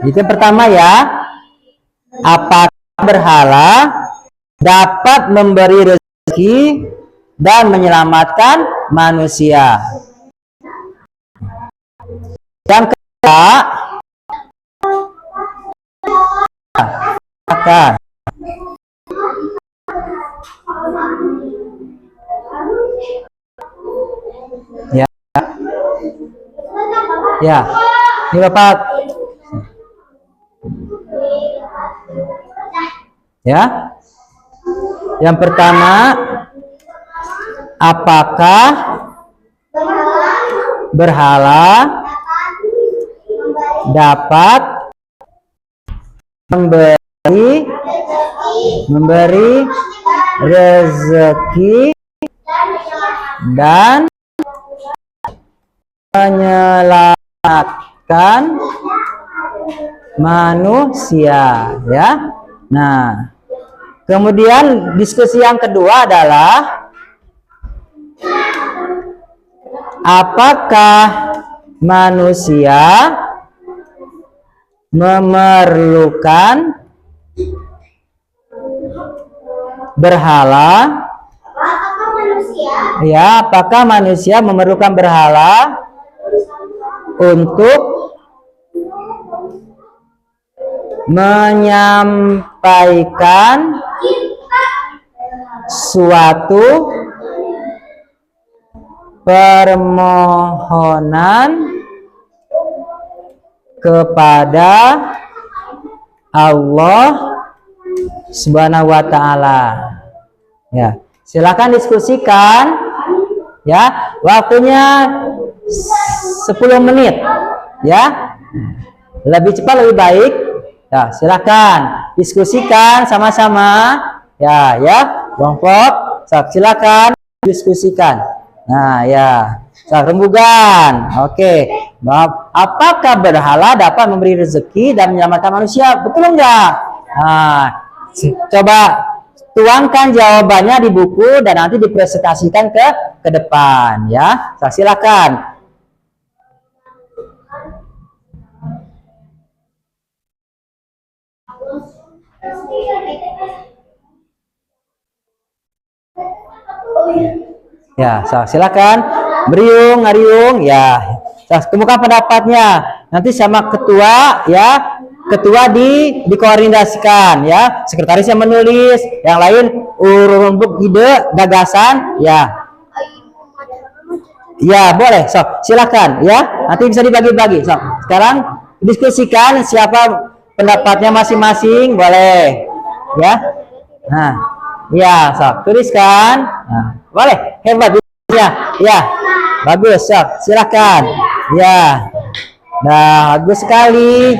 Itu yang pertama ya. Apakah berhala dapat memberi rezeki dan menyelamatkan manusia? Yang kedua, akan ya, ya, ini Bapak, ya. Yang pertama, apakah berhala dapat memberi rezeki dan menyelamatkan manusia, ya. Nah, kemudian diskusi yang kedua adalah apakah manusia memerlukan berhala? Ya, apakah manusia memerlukan berhala untuk menyampaikan suatu permohonan kepada Allah Subhanahu wa Ta'ala? Ya, silakan diskusikan, ya. Waktunya 10 menit, ya. Lebih cepat lebih baik. Ya, silakan diskusikan sama-sama, ya, ya. Kelompok, silakan diskusikan. Nah, ya. Rembugan. Oke. Apakah berhala dapat memberi rezeki dan menyelamatkan manusia? Betul enggak? Nah, coba tuangkan jawabannya di buku dan nanti dipresentasikan ke depan, ya. Silakan. Ya, silakan. Beriung, Ariung, ya. Kemukakan pendapatnya. Nanti sama ketua, ya. Ketua dikoordinasikan, ya. Sekretaris yang menulis, yang lain urut ide, gagasan, ya. Ya, boleh. Silakan, ya. Nanti bisa dibagi-bagi. Sekarang diskusikan siapa pendapatnya masing-masing, boleh. Ya. Nah, ya, tuliskan. Nah, boleh. Hebat ya. Ya. Bagus, silakan. Ya. Nah, bagus sekali.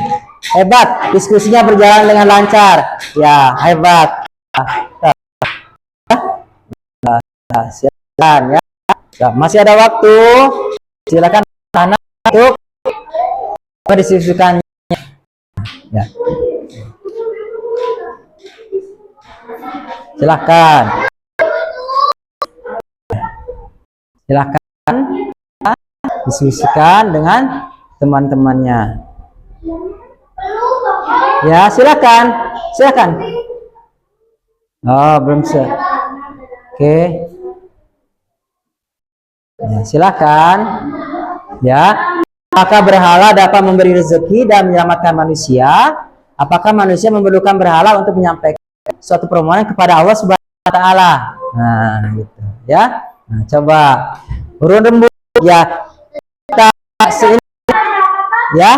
Hebat, diskusinya berjalan dengan lancar. Ya, hebat. Nah, silakan ya. Ya, masih ada waktu. Silakan anak untuk mendiskusikannya. Ya. Silakan. Silakan diskusikan dengan teman-temannya. Ya, silakan. Silakan. Oh, belum Oke. Ya, silakan. Ya. Apakah berhala dapat memberi rezeki dan menyelamatkan manusia? Apakah manusia memerlukan berhala untuk menyampaikan suatu permohonan kepada Allah Subhanahu wa Ta'ala? Nah, gitu ya. Nah, coba urun rembuk ya. Kita ya.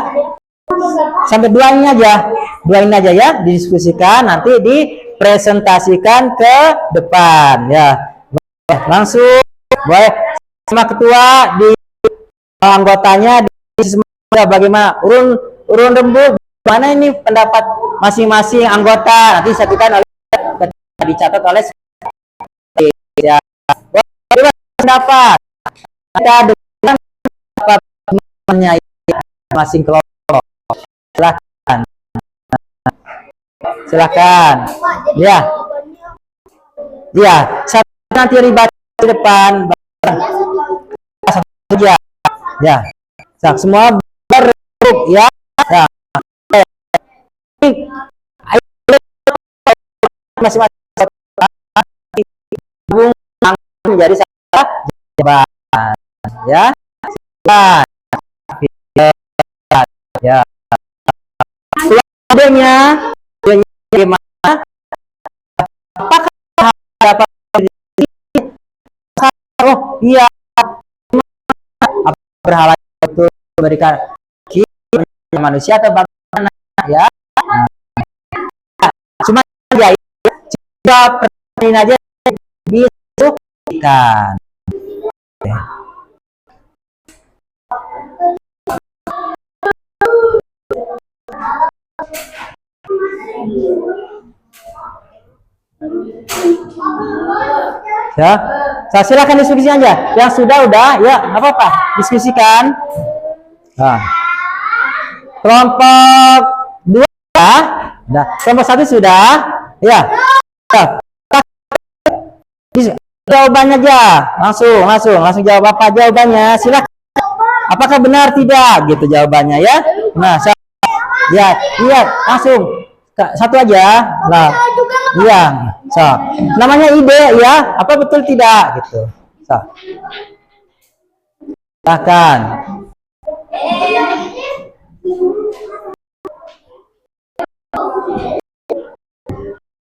Sampai 2 ini aja. dua ini aja ya, didiskusikan, nanti dipresentasikan ke depan ya. Langsung boleh sama ketua di anggotanya di bagaimana urun rembuk, mana ini pendapat masing-masing anggota, nanti disatukan oleh dicatat oleh ya. Pendapat kita dengan pendapatnya masing kelompok. Silakan ya nanti ribat di depan saja ya. Semua beruk ya. Masing-masing menjadi satu jabatan ya. Ya. Adanya bagaimana? Apakah dapat iya berhala itu memberikan manusia atau bagaimana ya? Cuma ya pertanyaan aja disukai. Ya, saya silakan diskusi aja. Yang sudah ya, apa-apa, diskusikan. Nah, kelompok 2 nah, kelompok 1 sudah, ya. Jawabannya aja, langsung jawab apa jawabannya. Silakan. Apakah benar tidak? Gitu jawabannya ya. Nah, ya, lihat langsung satu aja lah. Iya, namanya ide ya, apa betul tidak gitu. Silakan.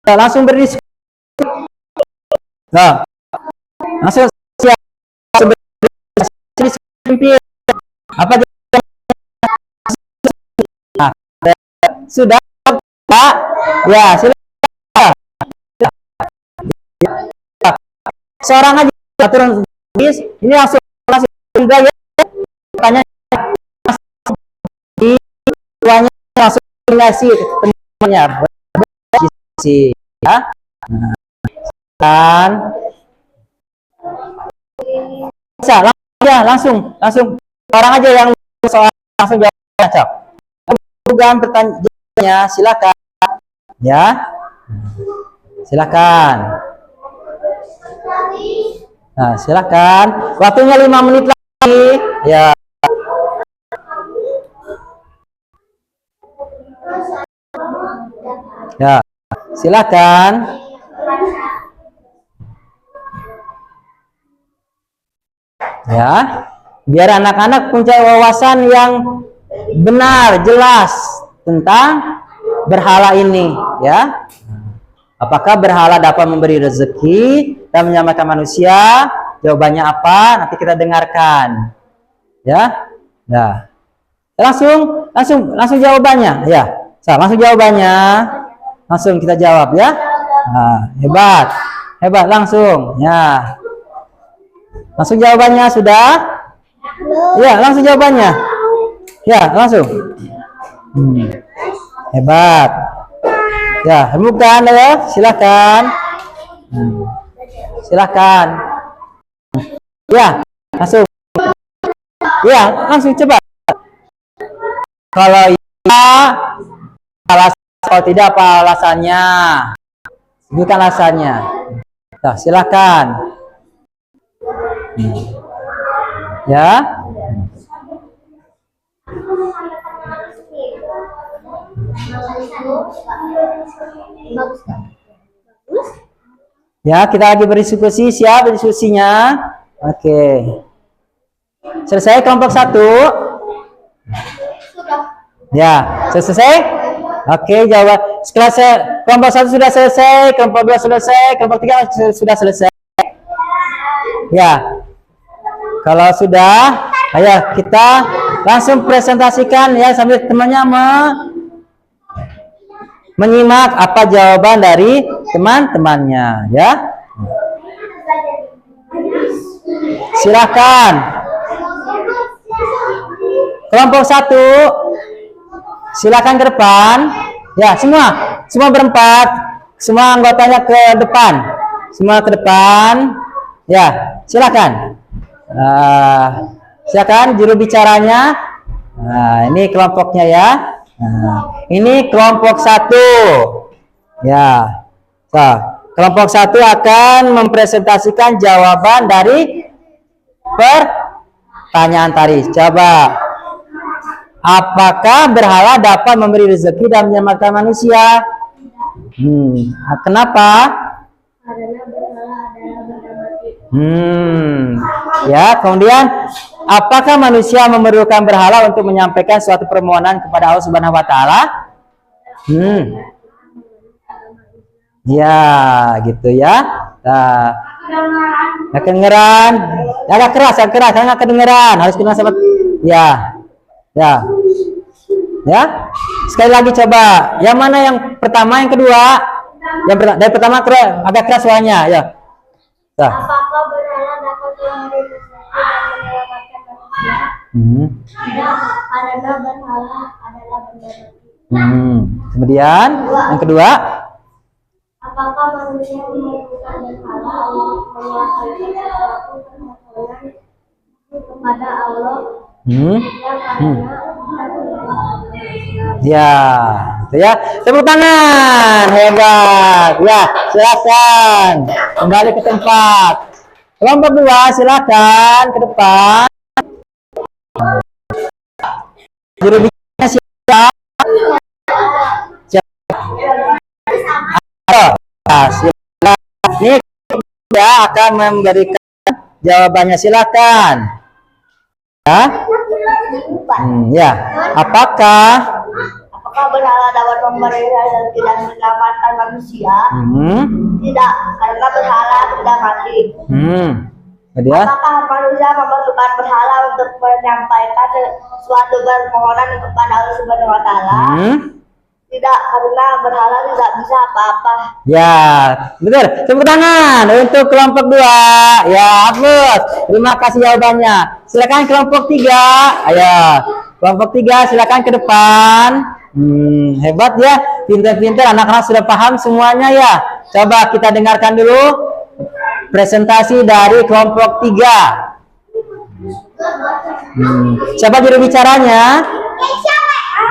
Langsung berdiskusi. Nah, langsung siap apa sudah Pak ya silakan seorang aja aturan ini langsung juga ya tanya di tuanya langsung ngasih temannya ya kan bisa langsung orang aja yang soal langsung jawab bukan pertanyaannya silakan ya silakan. Nah silakan waktunya 5 menit lagi ya. Ya silakan. Ya biar anak-anak punya wawasan yang benar jelas tentang berhala ini ya. Apakah berhala dapat memberi rezeki dan menyelamatkan manusia? Jawabannya apa? Nanti kita dengarkan ya. Nah langsung jawabannya ya. Langsung jawabannya langsung kita jawab ya. Nah, hebat langsung ya. Langsung jawabannya sudah? Ya, langsung jawabannya. Ya, langsung. Hebat. Ya, bukan ya. Silakan. Silakan. Ya, langsung. Ya, langsung coba. Kalau iya, kalau tidak apa alasannya? Sebutkan alasannya. Nah, silakan. Ya. Ya, kita lagi berdiskusi, siap diskusinya. Oke. Selesai kelompok 1? Ya, selesai? Oke, jawab. Setelah kelompok 1 sudah selesai, kelompok 2 selesai, kelompok 3 sudah selesai. Ya. Kalau sudah, ayo kita langsung presentasikan ya sambil temannya menyimak apa jawaban dari teman-temannya ya. Silakan. Kelompok 1 silakan ke depan. Ya, semua berempat. Semua anggotanya ke depan. Semua ke depan. Ya, silakan. Silakan juru bicaranya. Nah, ini kelompoknya ya. Nah, ini kelompok 1. Ya. So, kelompok 1 akan mempresentasikan jawaban dari pertanyaan tadi. Coba. Apakah berhala dapat memberi rezeki dan menyelamatkan manusia? Kenapa? Karena berhala adalah benda mati. Ya, kemudian apakah manusia memerlukan berhala untuk menyampaikan suatu permohonan kepada Allah Subhanahu wa taala? Ya, gitu ya. Nah, nggak kedengeran. Agak keras, karena nggak kedengeran. Harus kedengeran sama. Ya, ya, ya. Sekali lagi coba. Yang mana yang pertama, yang kedua? Dari pertama agak keras suaranya. Ya. Nah. Apakah berhala dapat memberi rezeki dan menyelamatkan manusia? Tidak, karena berhala adalah benda mati. Kemudian yang kedua. Apakah manusia memerlukan berhala untuk menyelesaikan sesuatu permohonan kepada Allah? Tidak, karena Ya, itu ya. Tepuk tangan, hebat. Ya, silakan kembali ke tempat. Kelompok 2 silakan ke depan. Juru bicara siapa? Ini ya akan memberikan jawabannya, silakan. Ya. Ya. Apakah berhala dapat memberi rezeki dan menyelamatkan manusia? Tidak, karena berhala tidak mati. Kemudian? Apakah manusia memerlukan berhala untuk menyampaikan suatu permohonan kepada Allah Subhanahu wa taala? Tidak, karena berhala tidak bisa apa-apa. Ya, betul. Tepuk tangan untuk kelompok 2. Ya, bagus. Terima kasih jawabannya. Silakan kelompok 3. Ayo, kelompok 3 silakan ke depan. Hebat ya, pintar-pintar, anak-anak sudah paham semuanya ya. Coba kita dengarkan dulu presentasi dari kelompok 3. Siapa juru bicaranya?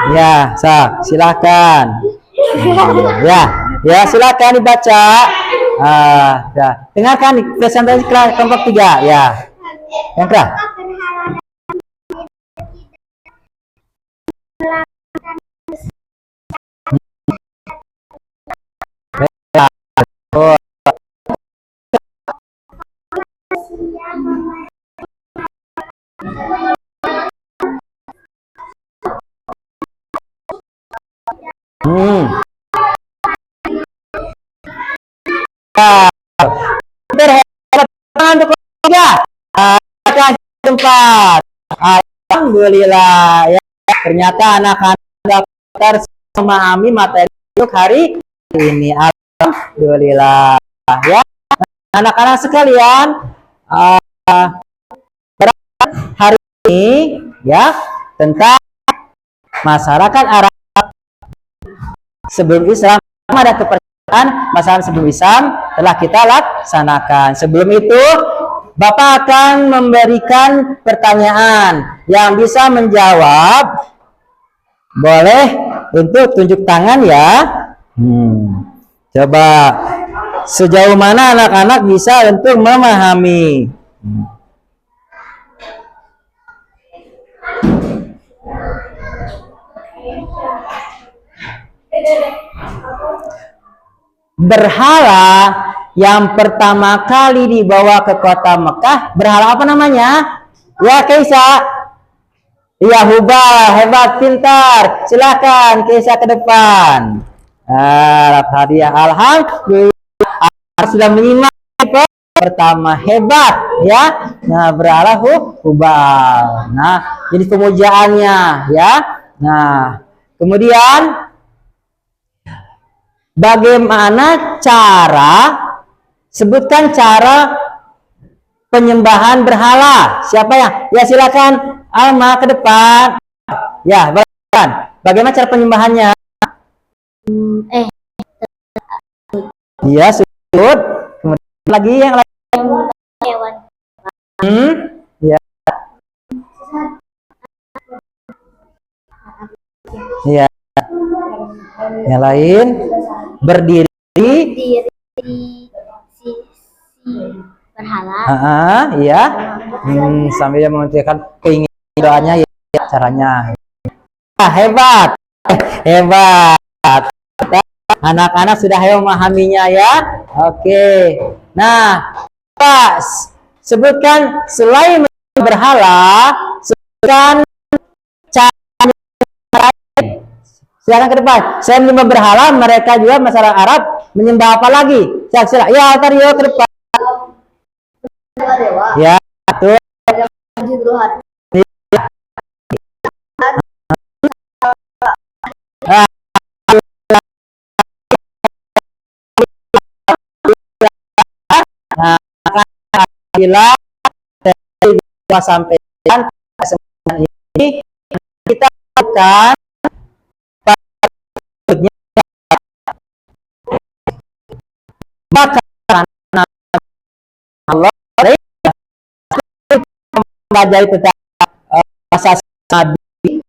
Ya, silakan. Ya, silakan dibaca. Ya, dengarkan presentasi kelompok 3. Ya, yang keras. Tempat. Alhamdulillah ya, ternyata anak-anak daftar memahami materi hari ini. Alhamdulillah ya, anak-anak sekalian, hari ini ya tentang masyarakat Arab sebelum Islam, ada kepercayaan masalah sebelum Islam telah kita laksanakan. Sebelum itu Bapak akan memberikan pertanyaan, yang bisa menjawab boleh untuk tunjuk tangan ya. Coba sejauh mana anak-anak bisa untuk memahami. Berhala yang pertama kali dibawa ke kota Mekah, berhala apa namanya? Ya, Kaisa. Ya, Hubal. Hebat, pintar. Silakan Kaisa ke depan. Hadiah. Alhamdulillah sudah menyimak pertama, hebat ya. Nah, berhala Hubal. Nah, jadi pemujaannya ya. Nah, kemudian Bagaimana sebutkan cara penyembahan berhala. Siapa ya? Ya silakan Alma ke depan. Ya, silakan. Bagaimana cara penyembahannya? Iya, sujud. Kemudian lagi yang lain. Hewan. Ya. Ya. Yang lain berdiri Di sisi berhala. Iya. Sambil mengucapkan keinginan doanya ya caranya. Hebat. Hebat. Anak-anak sudah memahaminya ya. Oke. Nah, pas sebutkan selain berhala, sebutkan cara. Silakan ke depan. Selain menyembah berhala, mereka juga masyarakat Arab menyembah apa lagi? Silakan. Ya, Tario ke depan. Dewa. Ya, tuh. Nah, bila kita sampaikan kesempatan ini kita akan Allah mempelajari tentang masa Nabi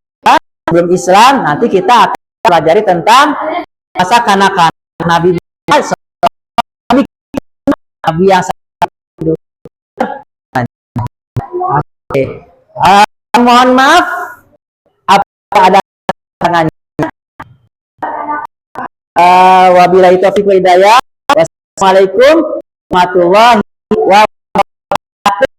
sebelum Islam. Nanti kita akan pelajari tentang masa kanak-kanak Nabi yang sangat hidup. Oke. Mohon maaf apa ada tangannya. Wabillahi taufiq wal hidayah. Wassalamualaikum warahmatullahi wabarakatuh.